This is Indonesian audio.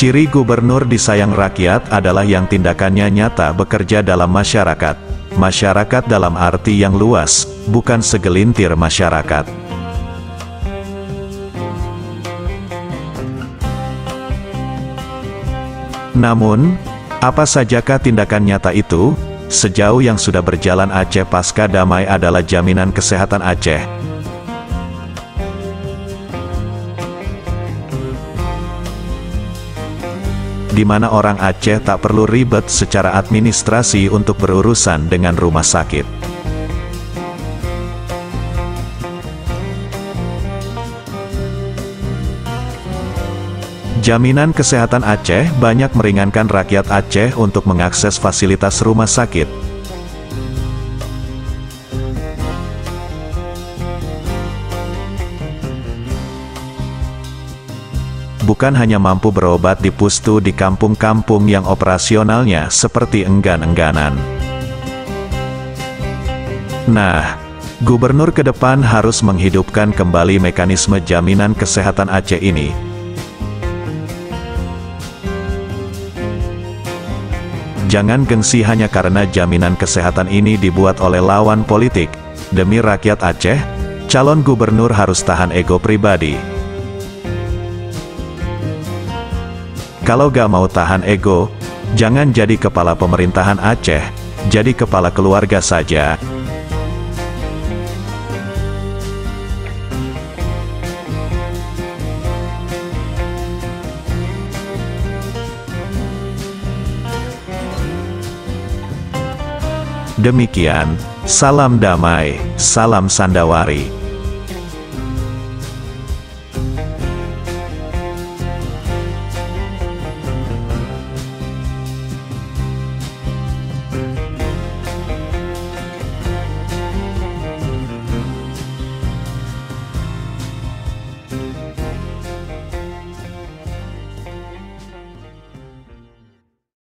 Ciri gubernur disayang rakyat adalah yang tindakannya nyata bekerja dalam masyarakat. Masyarakat dalam arti yang luas, bukan segelintir masyarakat. Namun, apa sajakah tindakan nyata itu? Sejauh yang sudah berjalan Aceh pasca damai adalah jaminan kesehatan Aceh. Di mana orang Aceh tak perlu ribet secara administrasi untuk berurusan dengan rumah sakit. Jaminan kesehatan Aceh banyak meringankan rakyat Aceh untuk mengakses fasilitas rumah sakit. Bukan hanya mampu berobat di pustu di kampung-kampung yang operasionalnya seperti enggan-engganan. Nah, gubernur ke depan harus menghidupkan kembali mekanisme jaminan kesehatan Aceh ini. Jangan gengsi hanya karena jaminan kesehatan ini dibuat oleh lawan politik. Demi rakyat Aceh, calon gubernur harus tahan ego pribadi. Kalau gak mau tahan ego, jangan jadi kepala pemerintahan Aceh, jadi kepala keluarga saja. Demikian, salam damai, salam Sandawari.